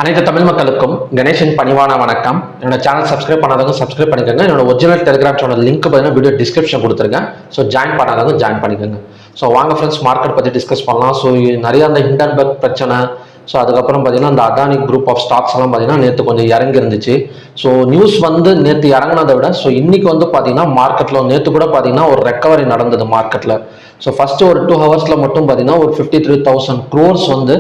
அனைத்து தமிழ் மக்களுக்கும் கணேஷின் பணிவான வணக்கம். என்னோட சேனல் சப்ஸ்கிரைப் பண்ணாதவங்க சப்ஸ்கிரைப் பண்ணிக்கோங்க. என்னோட ஒரிஜினல் டெலிகிராம் சேனல் லிங்க் பார்த்தீங்கன்னா வீடியோ டிஸ்கிரிப்ஷன் கொடுத்துருக்கேன். ஸோ ஜாயின் பண்ணாதவங்க ஜாயின் பண்ணிக்கோங்க. ஸோ வாங்க ஃப்ரெண்ட்ஸ், மார்க்கெட் பற்றி டிஸ்கஸ் பண்ணலாம். ஸோ நிறைய அந்த ஹிண்டன்பர்க் பிரச்சனை, ஸோ அதுக்கப்புறம் பார்த்தீங்கன்னா அந்த அதானி குரூப் ஆஃப் ஸ்டாக்ஸ் எல்லாம் பார்த்தீங்கன்னா நேற்று கொஞ்சம் இறங்கி இருந்துச்சு. ஸோ நியூஸ் வந்து நேற்று இறங்கினதை விட ஸோ இன்னைக்கு வந்து பார்த்தீங்கன்னா மார்க்கெட்டில் நேற்று கூட பார்த்தீங்கன்னா ஒரு ரெக்கவரி நடந்தது மார்க்கெட்டில். ஸோ ஃபர்ஸ்ட் ஒரு 2 hours மட்டும் பார்த்தீங்கன்னா ஒரு 53,000 crores வந்து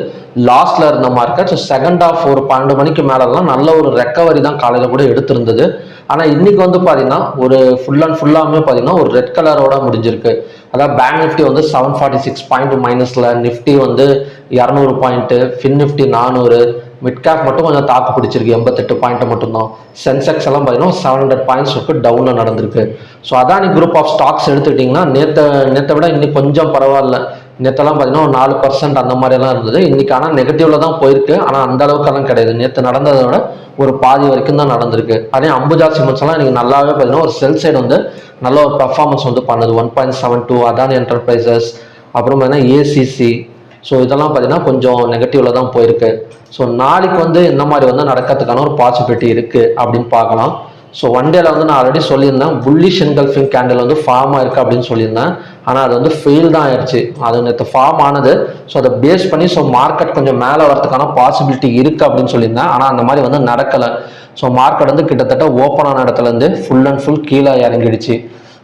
லாஸ்ட்ல இருந்த மார்க்கெட். ஸோ செகண்ட் ஆஃப் ஒரு 12 மணிக்கு மேலெல்லாம் நல்ல ஒரு ரெக்கவரி தான் காலையில் கூட எடுத்திருந்தது. ஆனால் இன்னைக்கு வந்து பார்த்தீங்கன்னா ஒரு ஃபுல்லாமே பார்த்தீங்கன்னா ஒரு ரெட் கலரோட முடிஞ்சிருக்கு. அதாவது பேங்க் நிஃப்டி வந்து 746 பாயிண்ட் மைனஸ்ல, நிஃப்டி வந்து 200 point, fin Nifty 400, mid cap மட்டும் கொஞ்சம் தாக்கு பிடிச்சிருக்கு 88 பாயிண்ட் மட்டும்தான். சென்செக்ஸ் எல்லாம் பார்த்தீங்கன்னா 700 பாயிண்ட்ஸ் டவுனில் நடந்திருக்கு. So Adani group of stocks எடுத்துக்கிட்டிங்கன்னா நேற்றை விட இன்னைக்கு கொஞ்சம் பரவாயில்ல. நேற்றெல்லாம் பார்த்தீங்கன்னா ஒரு 4% அந்த மாதிரியெல்லாம் இருந்தது. இன்னைக்கு ஆனால் நெகட்டிவ்ல தான் போயிருக்கு. ஆனால் அந்த அளவுக்கெல்லாம் கிடையாது. நேற்று நடந்ததை விட ஒரு பாதி வரைக்கும் தான் நடந்திருக்கு. அதே அம்புஜா சிமெண்ட்ஸ் எல்லாம் இன்னைக்கு நல்லாவே பார்த்தீங்கன்னா ஒரு செல் சைடு வந்து நல்ல ஒரு பெர்ஃபார்மன்ஸ் வந்து பண்ணுது. 1.72 அதானி என்டர்பிரைசஸ், அப்புறம் பார்த்தீங்கன்னா ஏசிசி. ஸோ இதெல்லாம் பார்த்தீங்கன்னா கொஞ்சம் நெகட்டிவ்ல தான் போயிருக்கு. ஸோ நாளைக்கு வந்து இந்த மாதிரி வந்து நடக்கிறதுக்கான ஒரு பாசிபிலிட்டி இருக்கு அப்படின்னு பார்க்கலாம். ஸோ ஒன் டேல வந்து நான் ஆல்ரெடி சொல்லியிருந்தேன், புல்லிஷ் என்கல்ஃபிங் கேண்டில் வந்து ஃபார்ம் ஆயிருக்கு அப்படின்னு சொல்லியிருந்தேன். ஆனால் அது வந்து ஃபெயில் தான் ஆயிடுச்சு. அது நேற்று ஃபார்ம் ஆனது. ஸோ அதை பேஸ் பண்ணி ஸோ மார்க்கெட் கொஞ்சம் மேலே வரதுக்கான பாசிபிலிட்டி இருக்கு அப்படின்னு சொல்லியிருந்தேன். ஆனால் அந்த மாதிரி வந்து நடக்கலை. ஸோ மார்க்கெட் வந்து கிட்டத்தட்ட ஓப்பன் ஆன இடத்துல இருந்து ஃபுல் அண்ட் ஃபுல் கீழே இறங்கிடுச்சு.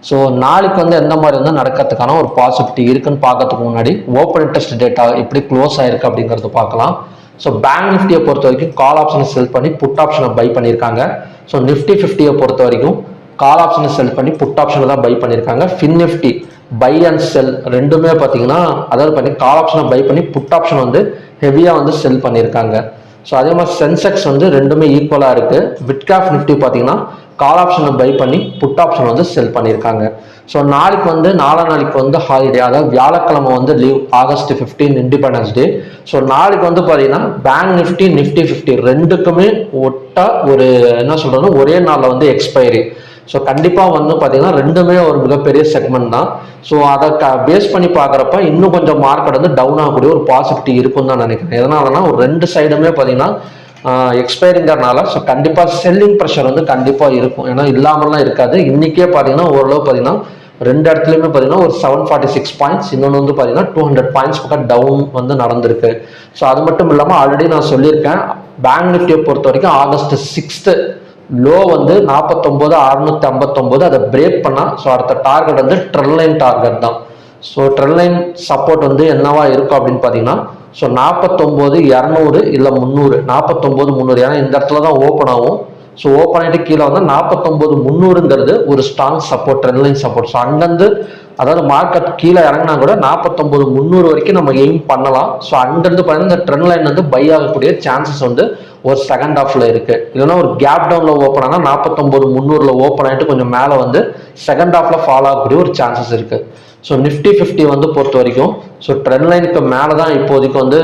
ஸோ நாளைக்கு வந்து எந்த மாதிரி வந்து நடக்கிறதுக்கான ஒரு பாசிபிலிட்டி இருக்குன்னு பார்க்கறதுக்கு முன்னாடி ஓப்பன் இன்ட்ரெஸ்ட் டேட்டா எப்படி க்ளோஸ் ஆயிருக்கு அப்படிங்கிறது பார்க்கலாம். ஸோ பேங்க் நிஃப்டியை பொறுத்த வரைக்கும் கால் ஆப்ஷனை செல் பண்ணி புட் ஆப்ஷனை பை பண்ணியிருக்காங்க. ஸோ நிஃப்டி 50யை பொறுத்த வரைக்கும் கால் ஆப்ஷனை செல் பண்ணி புட் ஆப்ஷனை தான் பை பண்ணியிருக்காங்க. Fin Nifty by and sell ரெண்டுமே பார்த்தீங்கன்னா அதாவது பண்ணி கால் ஆப்ஷனை பை பண்ணி புட் ஆப்ஷன் வந்து ஹெவியாக வந்து செல் பண்ணியிருக்காங்க. ஸோ அதே மாதிரி சென்செக்ஸ் வந்து ரெண்டுமே ஈக்குவலாக இருக்குது. மிட் கேப் நிஃப்டி பார்த்தீங்கன்னா கால் ஆப்ஷனை பை பண்ணி புட் ஆப்ஷன் வந்து செல் பண்ணியிருக்காங்க. ஸோ நாளைக்கு வந்து நாளைக்கு வந்து ஹாலிடே, அதாவது வியாழக்கிழமை வந்து leave, August 15 independence day. So நாளைக்கு வந்து பார்த்தீங்கன்னா பேங்க் நிஃப்டி, நிஃப்டி 50 ரெண்டுக்குமே ஒட்டா ஒரு என்ன சொல்றதுன்னா ஒரே நாளில் வந்து எக்ஸ்பைரி. ஸோ கண்டிப்பாக வந்து பார்த்தீங்கன்னா ரெண்டுமே ஒரு மிகப்பெரிய செக்மெண்ட் தான். ஸோ அதை பேஸ் பண்ணி பார்க்குறப்ப இன்னும் கொஞ்சம் மார்க்கெட் வந்து டவுன் ஆகக்கூடிய ஒரு பாசிபிலிட்டி இருக்குன்னு தான் நினைக்கிறேன். எதனாலனா ஒரு ரெண்டு சைடுமே பார்த்தீங்கன்னா எக்ஸ்பைரிங்கிறனால ஸோ கண்டிப்பாக செல்லிங் ப்ரெஷர் வந்து கண்டிப்பாக இருக்கும். ஏன்னா இல்லாமலாம் இருக்காது. இன்னைக்கே பார்த்தீங்கன்னா ஓரளவு பார்த்தீங்கன்னா ரெண்டு இடத்துலையுமே பார்த்தீங்கன்னா ஒரு 746 பாயிண்ட்ஸ், இன்னொன்று வந்து பார்த்தீங்கன்னா 200 பாயிண்ட்ஸ் பக்கம் டவுன் வந்து நடந்திருக்கு. ஸோ அது மட்டும் இல்லாமல் ஆல்ரெடி நான் சொல்லியிருக்கேன், பேங்க் நிஃப்டியை பொறுத்த வரைக்கும் ஆகஸ்ட் 6 லோ வந்து 49,659 அதை பிரேக் பண்ணால் ஸோ அடுத்த டார்கெட் வந்து ட்ரெண்ட் லைன் டார்கெட் தான். ஸோ ட்ரெண்ட் லைன் சப்போர்ட் வந்து என்னவா இருக்கும் அப்படின்னு பார்த்தீங்கன்னா ஸோ 49,200 இல்லை 300, 49,300. ஏன்னா இந்த இடத்துல தான் ஓப்பன் ஆகும். ஸோ ஓப்பன் ஆகிட்டு கீழே வந்து 49,300ங்கிறது ஒரு strong support, trend line support. So அங்கேருந்து அதாவது மார்க்கெட் கீழே இறங்கினா கூட 49,300 வரைக்கும் நம்ம எய்ம் பண்ணலாம். ஸோ அங்கிருந்து பார்த்தீங்கன்னா இந்த ட்ரெண்ட் லைன் வந்து பை ஆகக்கூடிய சான்சஸ் வந்து ஒரு செகண்ட் ஹாஃப்ல இருக்கு. இல்லைன்னா ஒரு கேப் டவுன்ல ஓப்பன் ஆனால் 49,300 ஓப்பன் ஆகிட்டு கொஞ்சம் மேலே வந்து செகண்ட் ஹாஃப்ல ஃபாலோ ஆகக்கூடிய ஒரு சான்சஸ் இருக்கு. ஸோ நிஃப்டி 50 வந்து பொறுத்த வரைக்கும் ஸோ ட்ரெண்ட் லைனுக்கு மேலே தான் இப்போதைக்கு வந்து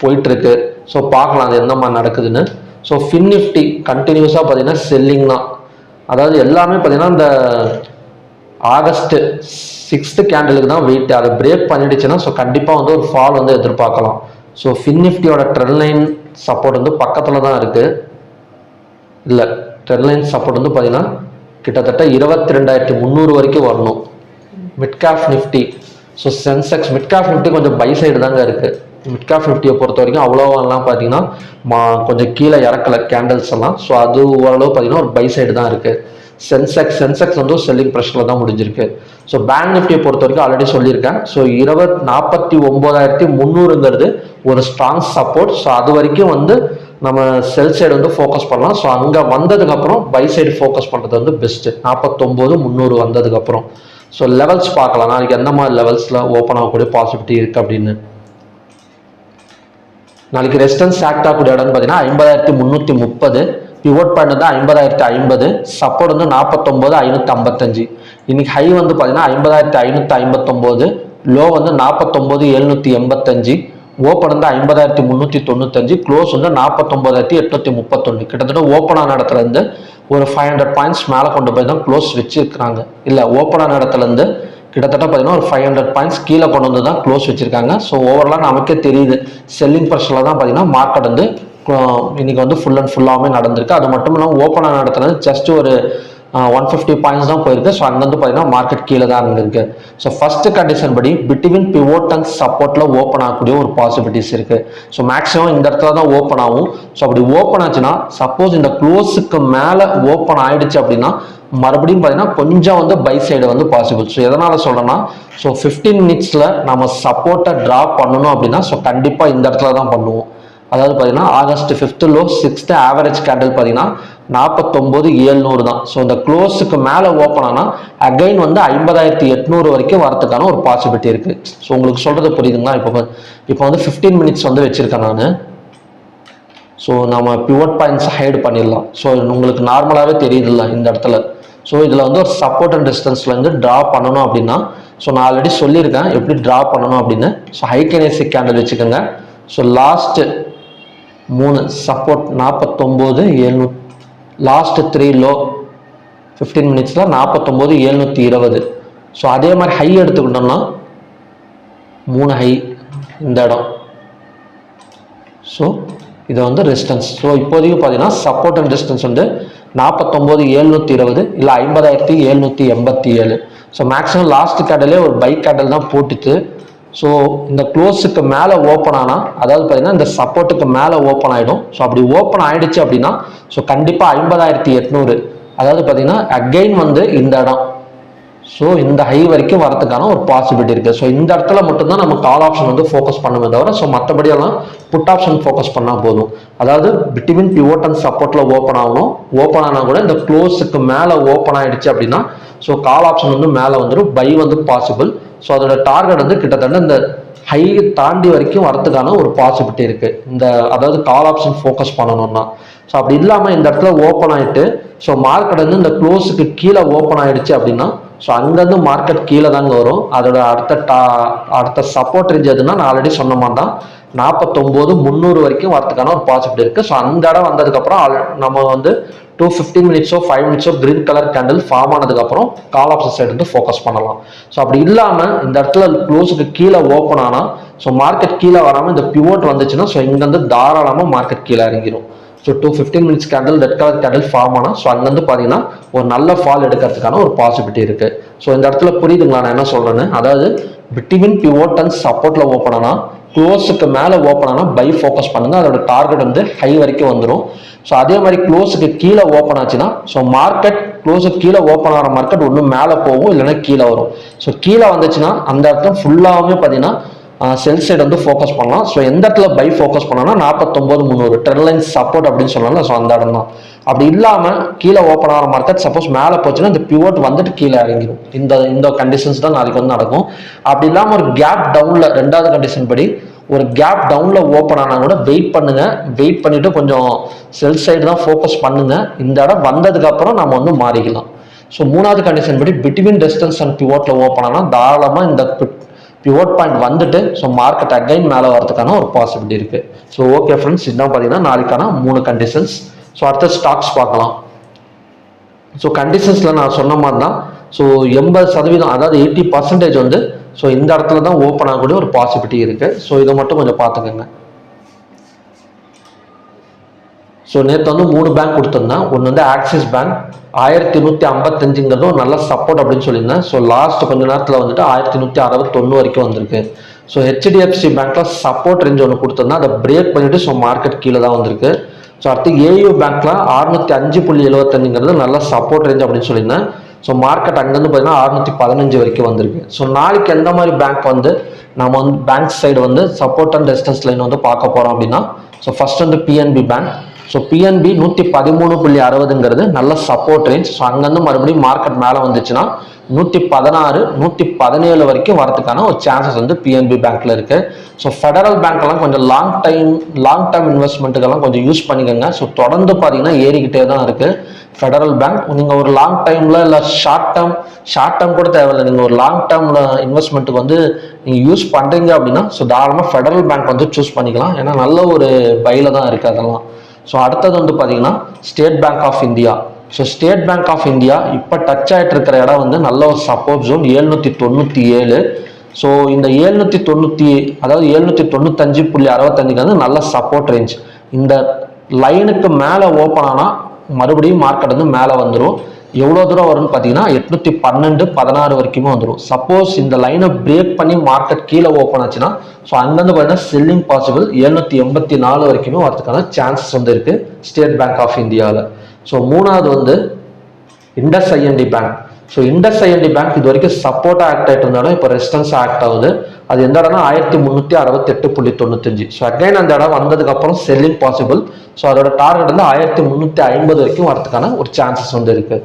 போயிட்டு இருக்கு. ஸோ பார்க்கலாம் அது எந்த மாதிரி நடக்குதுன்னு. ஸோ ஃபின் நிஃப்டி கண்டினியூஸாக பார்த்தீங்கன்னா செல்லிங் தான். அதாவது எல்லாமே பார்த்தீங்கன்னா இந்த ஆகஸ்ட் 6 கேண்டலுக்கு தான் வெயிட். அதை பிரேக் பண்ணிடுச்சுன்னா ஸோ கண்டிப்பாக வந்து ஒரு ஃபால் வந்து எதிர்பார்க்கலாம். ஸோ ஃபின் நிஃப்டியோட ட்ரெண்ட் லைன் சப்போர்ட் வந்து பக்கத்தில் தான் இருக்கு. இல்லை, ட்ரெண்ட் லைன் சப்போர்ட் வந்து பார்த்தீங்கன்னா கிட்டத்தட்ட 22,300 வரைக்கும் வரணும். Mid cap Nifty so Sensex mid cap Nifty கொஞ்சம் பை சைடு தாங்க இருக்கு. மிட் கேப் நிஃப்டியை பொறுத்த வரைக்கும் அவ்வளோவெல்லாம் பார்த்தீங்கன்னா கொஞ்சம் கீழே இறக்கல கேண்டல்ஸ் எல்லாம். ஸோ அது ஓரளவு பார்த்தீங்கன்னா ஒரு பை சைடு தான் இருக்கு. சென்செக்ஸ் வந்து செல்லிங் ப்ரெஷரில் தான் முடிஞ்சிருக்கு. ஸோ பேங்க் நிஃப்டியை பொறுத்த வரைக்கும் ஆல்ரெடி சொல்லியிருக்கேன். ஸோ 49,300ங்கிறது ஒரு ஸ்ட்ராங் சப்போர்ட். ஸோ அது வரைக்கும் வந்து நம்ம செல் சைடு வந்து ஃபோக்கஸ் பண்ணலாம். ஸோ அங்கே வந்ததுக்கப்புறம் பை சைடு ஃபோக்கஸ் பண்ணுறது வந்து பெஸ்ட்டு. 49,300 வந்ததுக்கப்புறம் ஸோ லெவல்ஸ் பார்க்கலாம். நாளைக்கு எந்த மாதிரி லெவல்ஸில் ஓப்பன் ஆகக்கூடிய பாசிபிலிட்டி இருக்குது அப்படின்னு. நாளைக்கு ரெசிஸ்டன்ஸ் ஆக்ட் ஆகக்கூடிய இடம்னு பார்த்தீங்கன்னா 50,330, பிவோட் பாயிண்ட் வந்து 50,050, சப்போர்ட் வந்து 49,555. இன்னைக்கு ஹை வந்து பார்த்தீங்கன்னா 50,559, லோ வந்து 49,785, ஓப்பன் வந்து 50,395, க்ளோஸ் வந்து 49,831. கிட்டத்தட்ட ஓப்பன் ஆன இடத்துல இருந்து ஒரு 500 பாயிண்ட்ஸ் மேலே கொண்டு போய் தான் க்ளோஸ் வச்சிருக்காங்க. இல்லை, ஓப்பன் ஆன இடத்துல இருந்து கிட்டத்தட்ட பார்த்தீங்கன்னா ஒரு 500 பாயிண்ட்ஸ் கீழே கொண்டு வந்து தான் க்ளோஸ் வச்சிருக்காங்க. ஸோ ஓவராலாக நமக்கே தெரியுது செல்லிங் ப்ரெஷரில் தான் பார்த்தீங்கன்னா மார்க்கெட் வந்து இன்னைக்கு வந்து ஃபுல் அண்ட் ஃபுல்லாகவே நடந்திருக்கு. அது மட்டும் இல்லாமல் ஓப்பனாக நடத்துனது ஜஸ்ட் ஒரு 150 பாயிண்ட்ஸ் தான் போயிருக்கு. ஸோ அங்கேருந்து பார்த்தீங்கன்னா மார்க்கெட் கீழே தான் இருந்திருக்கு. ஸோ ஃபர்ஸ்ட் கண்டிஷன் படி பிட்வீன் பிவோட் அண்ட் சப்போர்ட்டில் ஓப்பன் ஆகக்கூடிய ஒரு பாசிபிலிட்டிஸ் இருக்கு. ஸோ மேக்ஸிமம் இந்த இடத்துல தான் ஓப்பன் ஆகும். ஸோ அப்படி ஓப்பன் ஆச்சுன்னா சப்போஸ் இந்த க்ளோஸுக்கு மேலே ஓப்பன் ஆயிடுச்சு அப்படின்னா மறுபடியும் பார்த்தீங்கன்னா கொஞ்சம் வந்து பை சைடு வந்து பாசிபிள். ஸோ எதனால் சொல்கிறேன்னா, ஸோ 15 மினிட்ஸில் நம்ம சப்போர்ட்டை ட்ரா பண்ணணும் அப்படின்னா ஸோ கண்டிப்பாக இந்த இடத்துல தான் பண்ணுவோம். அதாவது பார்த்தீங்கன்னா August 5th low 6th average candle பார்த்தீங்கன்னா 49,700 தான். ஸோ இந்த க்ளோஸுக்கு மேலே ஓப்பன் ஆனால் அகைன் வந்து 50,800 வரைக்கும் வரதுக்கான ஒரு பாசிபிலிட்டி இருக்குது. ஸோ உங்களுக்கு சொல்கிறது புரியுதுங்களா? இப்போ வந்து 15 மினிட்ஸ் வந்து வச்சுருக்கேன் நான். ஸோ நம்ம பிவோட் பாயிண்ட்ஸ் ஹைட் பண்ணிடலாம். ஸோ உங்களுக்கு நார்மலாகவே தெரியுதுல்ல இந்த இடத்துல. ஸோ இதில் வந்து ஒரு சப்போர்ட் அண்ட் டிஸ்டன்ஸ்லேருந்து ட்ரா பண்ணணும் அப்படின்னா ஸோ நான் ஆல்ரெடி சொல்லியிருக்கேன் எப்படி ட்ரா பண்ணணும் அப்படின்னு. ஸோ ஹை கேண்டில்ஸ்டிக் கேண்டில் வச்சுக்கோங்க. So last 3 support 49,700, last 3 low 15 மினிட்ஸில் 49,720. ஸோ அதே மாதிரி ஹை எடுத்துக்கிட்டோம்னா 3 ஹை இந்த இடம். ஸோ இது வந்து ரெசிஸ்டன்ஸ். ஸோ இப்போதைக்கு பார்த்தீங்கன்னா சப்போர்ட் அண்ட் ரெசிஸ்டன்ஸ் வந்து 49,720 இல்லை 50,787. ஸோ மேக்ஸிமம் லாஸ்ட் கேண்டலே ஒரு பை கேண்டல் தான் போட்டுட்டு ஸோ இந்த க்ளோஸுக்கு மேலே ஓப்பன் ஆனால் அதாவது பார்த்தீங்கன்னா இந்த சப்போர்ட்டுக்கு மேலே ஓப்பன் ஆகிடும். ஸோ அப்படி ஓப்பன் ஆகிடுச்சு அப்படின்னா ஸோ கண்டிப்பாக 50,800 அதாவது பார்த்தீங்கன்னா அகெயின் வந்து இந்த இடம் ஸோ இந்த ஹை வரைக்கும் வரதுக்கான ஒரு பாசிபிலிட்டி இருக்குது. ஸோ இந்த இடத்துல மட்டும்தான் நம்ம கால் ஆப்ஷன் வந்து ஃபோக்கஸ் பண்ணுமே தவிர ஸோ மற்றபடியெல்லாம் புட் ஆப்ஷன் ஃபோக்கஸ் பண்ணால் போதும். அதாவது பிட்வீன் பிவோட் அண்ட் சப்போர்ட்டில் ஓப்பன் ஆகணும். ஓப்பன் ஆனால் கூட இந்த க்ளோஸுக்கு மேலே ஓப்பன் ஆகிடுச்சு அப்படின்னா ஸோ கால் ஆப்ஷன் வந்து மேலே வந்துடும், பை வந்து பாசிபிள். ஸோ அதோட டார்கெட் வந்து கிட்டத்தட்ட இந்த ஹை தாண்டி வரைக்கும் வரதுக்கான ஒரு பாசிபிலிட்டி இருக்குது இந்த அதாவது கால் ஆப்ஷன் ஃபோக்கஸ் பண்ணணும்னா. ஸோ அப்படி இல்லாமல் இந்த இடத்துல ஓப்பன் ஆகிட்டு ஸோ மார்க்கெட் வந்து இந்த க்ளோஸுக்கு கீழே ஓப்பன் ஆகிடுச்சு அப்படின்னா ஸோ அங்கேருந்து மார்க்கெட் கீழே தாங்க வரும். அதோட அடுத்த சப்போர்ட் ரேஞ்ச் எதுனா நான் ஆல்ரெடி சொன்ன மாதிரி தான் 49,300 வரைக்கும் வரதுக்கான ஒரு பாசிபிலிட்டி இருக்குது. ஸோ அந்த இடம் வந்ததுக்கப்புறம் நம்ம வந்து 15 மினிட்ஸோ 5 மினிட்ஸோ கிரீன் கலர் கேண்டில் ஃபார்ம் ஆனதுக்கப்புறம் கால் ஆப்ஷன் சைடு வந்து ஃபோக்கஸ் பண்ணலாம். ஸோ அப்படி இல்லாமல் இந்த இடத்துல க்ளோஸுக்கு கீழே ஓப்பன் ஆனால் ஸோ மார்க்கெட் கீழே வராமல் இந்த பிவோட் வந்துச்சுன்னா ஸோ இங்கேருந்து தாராளமாக மார்க்கெட் கீழே இறங்கிடும். So 15 minutes candle red colour candle form ஆனால் ஸோ அங்கேருந்து பார்த்தீங்கன்னா ஒரு நல்ல ஃபால் எடுக்கிறதுக்கான ஒரு பாசிபிலிட்டி இருக்குது. ஸோ இந்த இடத்துல புரியுதுங்களா நான் என்ன சொல்கிறேன்னு? அதாவது பிட்வீன் பிவோட் அண்ட் சப்போர்ட்டில் ஓப்பன் ஆனால் க்ளோஸுக்கு மேலே ஓப்பன் ஆனால் பை ஃபோக்கஸ் பண்ணுங்க. அதோட டார்கெட் வந்து ஹை வரைக்கும் வந்துடும். ஸோ அதே மாதிரி க்ளோஸுக்கு கீழே ஓப்பன் ஆச்சுன்னா ஸோ மார்க்கெட் க்ளோஸுக்கு கீழே ஓப்பன் ஆகிற மார்க்கெட் ஒன்று மேலே போகும் இல்லைன்னா கீழே வரும். ஸோ கீழே வந்துச்சுன்னா அந்த இடத்துல ஃபுல்லாகவே பார்த்தீங்கன்னா செல் சைடு வந்து ஃபோக்கஸ் பண்ணலாம். ஸோ எந்த இடத்துல பை ஃபோக்கஸ் பண்ணோம்னா 49,300 ட்ரெண்ட் லைன் சப்போர்ட் அப்படின்னு சொல்லலாம். ஸோ அந்த இடம் தான். அப்படி இல்லாமல் கீழே ஓப்பன் ஆகிற மார்க்கெட் சப்போஸ் மேலே போச்சுன்னா இந்த பிவோட் வந்துட்டு கீழே இறங்கிடும். இந்த கண்டிஷன்ஸ் தான் நாளைக்கு வந்து நடக்கும். அப்படி இல்லாமல் ஒரு கேப் டவுனில் ரெண்டாவது கண்டிஷன் படி ஒரு கேப் டவுனில் ஓப்பன் ஆனால் கூட வெயிட் பண்ணுங்க. வெயிட் பண்ணிட்டு கொஞ்சம் செல் சைடு தான் ஃபோக்கஸ் பண்ணுங்க. இந்த இடம் வந்ததுக்கப்புறம் நம்ம வந்து மாறிக்கலாம். ஸோ மூணாவது கண்டிஷன் படி பிட்வீன் ரெசிஸ்டன்ஸ் அண்ட் பிவோட்டில் ஓப்பன் ஆனால் தாராளமாக இந்த பிவோட் பாயிண்ட் வந்துட்டு ஸோ மார்க்கெட் அகைன் மேலே வரதுக்கான ஒரு பாசிபிலிட்டி இருக்குது. ஸோ ஓகே ஃப்ரெண்ட்ஸ், இதுதான் பார்த்தீங்கன்னா நாளைக்கான 3 கண்டிஷன்ஸ். ஸோ அடுத்த ஸ்டாக்ஸ் பார்க்கலாம். ஸோ கண்டிஷன்ஸில் நான் சொன்ன மாதிரி தான் ஸோ 80% அதாவது 80% வந்து ஸோ இந்த இடத்துல தான் ஓப்பன் ஆகக்கூடிய ஒரு பாசிபிலிட்டி இருக்குது. ஸோ இதை மட்டும் கொஞ்சம் பார்த்துக்கோங்க. ஸோ நேற்று வந்து 3 பேங்க் கொடுத்துருந்தேன். ஒன்று வந்து ஆக்சிஸ் பேங்க் 1155ங்கிறது ஒரு நல்ல சப்போர்ட் அப்படின்னு சொல்லியிருந்தேன். ஸோ லாஸ்ட் கொஞ்ச நேரத்தில் வந்துட்டு 1161 வரைக்கும் வந்திருக்கு. ஸோ ஹெச்டிஎஃப்சி பேங்க்ல சப்போர்ட் ரேஞ்ச் ஒன்று கொடுத்துருந்தேன், அதை பிரேக் பண்ணிட்டு ஸோ மார்க்கெட் கீழே தான் வந்திருக்கு. ஸோ அடுத்து ஏயு பேங்க்ல 605.75ங்கிறது நல்ல சப்போர்ட் ரேஞ்ச் அப்படின்னு சொல்லியிருந்தேன். ஸோ மார்க்கெட் அங்கேருந்து பார்த்தீங்கன்னா 615 வரைக்கும் வந்திருக்கு. ஸோ நாளைக்கு எந்த மாதிரி பேங்க் வந்து நம்ம வந்து பேங்க் சைடு வந்து சப்போர்ட் அண்ட் ரெசிஸ்டன்ஸ் லைன் வந்து பார்க்க போகிறோம் அப்படின்னா ஸோ ஃபர்ஸ்ட் வந்து பிஎன்பி பேங்க். ஸோ பிஎன்பி 113.60ங்கிறது நல்ல சப்போர்ட் ரேஞ்ச். ஸோ அங்கேருந்து மறுபடியும் மார்க்கெட் மேலே வந்துச்சுன்னா 116, 117 வரைக்கும் வரதுக்கான ஒரு சான்சஸ் வந்து பிஎன்பி பேங்க்ல இருக்கு. ஸோ ஃபெடரல் பேங்க்லாம் கொஞ்சம் லாங் டேர்ம் இன்வெஸ்ட்மெண்ட்டுக்கெல்லாம் கொஞ்சம் யூஸ் பண்ணிக்கோங்க. ஸோ தொடர்ந்து பார்த்தீங்கன்னா ஏறிக்கிட்டே தான் இருக்கு ஃபெடரல் பேங்க். நீங்கள் ஒரு லாங் டைம்ல இல்லை ஷார்ட் டேர்ம் கூட தேவையில்லை, நீங்கள் ஒரு லாங் டேர்ம்ல இன்வெஸ்ட்மெண்ட்டுக்கு வந்து நீங்கள் யூஸ் பண்ணுறீங்க அப்படின்னா ஸோ தாராளமாக ஃபெடரல் பேங்க் வந்து சூஸ் பண்ணிக்கலாம். ஏன்னா நல்ல ஒரு பையில தான் இருக்கு அதெல்லாம். ஸோ அடுத்தது வந்து பார்த்தீங்கன்னா State Bank of India. So State Bank of India இப்போ டச் ஆகிட்டு இருக்கிற இடம் வந்து நல்ல ஒரு சப்போர்ட் ஜோன் 797. ஸோ இந்த 795.65 வந்து நல்ல சப்போர்ட் ரேஞ்ச். இந்த லைனுக்கு மேலே ஓப்பன் ஆனால் மறுபடியும் மார்க்கெட் வந்து மேலே வந்துடும். எவ்வளோ தூரம் வரும்னு பார்த்தீங்கன்னா 812 16 வரைக்குமே வந்துடும். சப்போஸ் இந்த லைனை பிரேக் பண்ணி மார்க்கெட் கீழே ஓப்பன் ஆச்சுன்னா ஸோ அங்கேருந்து பார்த்தீங்கன்னா செல்லிங் பாசிபிள் 784 வரைக்குமே வரதுக்கான சான்சஸ் வந்து இருக்கு ஸ்டேட் பேங்க் ஆஃப் இந்தியாவில். ஸோ மூணாவது வந்து IndusInd Bank. So IndusInd Bank இது வரைக்கும் சப்போர்ட் ஆக்ட் ஆகிட்டு இருந்தாலும் இப்போ ரெசிஸ்டன்ஸ் ஆக்ட் ஆகுது. அது எந்த இடம்னா 1368.95. ஸோ அகைன் அந்த இடம் வந்ததுக்கு அப்புறம் செல்லிங் பாசிபிள். ஸோ அதோட டார்கெட் வந்து 1350 வரைக்கும் வரதுக்கான ஒரு சான்சஸ் வந்து இருக்கு.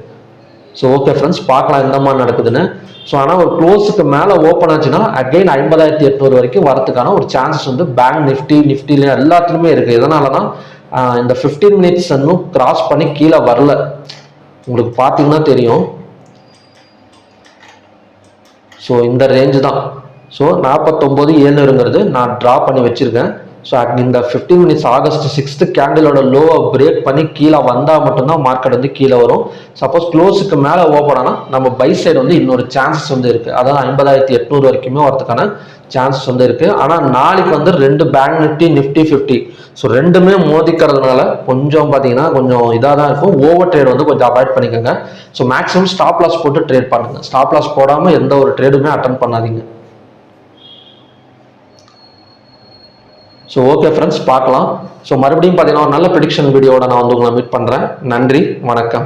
ஸோ ஓகே ஃப்ரெண்ட்ஸ், பார்க்கலாம் எந்த மாதிரி நடக்குதுன்னு. ஸோ ஆனால் ஒரு க்ளோஸுக்கு மேலே ஓப்பன் ஆச்சுன்னா அகைன் 50,800 வரைக்கும் வரதுக்கான ஒரு சான்சஸ் வந்து பேங்க் நிஃப்டில எல்லாத்துலேயுமே இருக்குது. எதனாலனா இந்த 15 மினிட்ஸ் இன்னும் கிராஸ் பண்ணி கீழே வரல. உங்களுக்கு பார்த்தீங்கன்னா தெரியும். ஸோ இந்த ரேஞ்சு தான். ஸோ 49,700ங்கிறது நான் ட்ரா பண்ணி வச்சிருக்கேன். ஸோ இந்த 15 மினிட்ஸ் August 6th கேண்டிலோட லோவை பிரேக் பண்ணி கீழே வந்தால் மட்டும்தான் மார்க்கெட் வந்து கீழே வரும். சப்போஸ் க்ளோஸுக்கு மேலே ஓப்பன் ஆனால் நம்ம பை சைடு வந்து இன்னொரு சான்சஸ் வந்து இருக்குது. அதாவது 50,800 வரைக்குமே வரதுக்கான சான்சஸ் வந்து இருக்குது. ஆனால் நாளைக்கு வந்து ரெண்டு பேங்க் நிஃப்டி 50 ஸோ ரெண்டுமே மோதிக்கிறதுனால கொஞ்சம் பார்த்தீங்கன்னா கொஞ்சம் இதாக தான் இருக்கும். ஓவர் ட்ரேட் வந்து கொஞ்சம் அவாய்ட் பண்ணிக்கோங்க. ஸோ மேக்ஸிமம் ஸ்டாப் லாஸ் போட்டு ட்ரேட் பண்ணுங்க. ஸ்டாப் லாஸ் போடாமல் எந்த ஒரு ட்ரேடுமே அட்டன் பண்ணாதீங்க. ஸோ ஓகே ஃப்ரெண்ட்ஸ், பார்க்கலாம். ஸோ மறுபடியும் பார்த்தீங்கன்னா ஒரு நல்ல ப்ரெடிக்ஷன் வீடியோட நான் வந்து உங்களை மீட் பண்ணுறேன். நன்றி, வணக்கம்.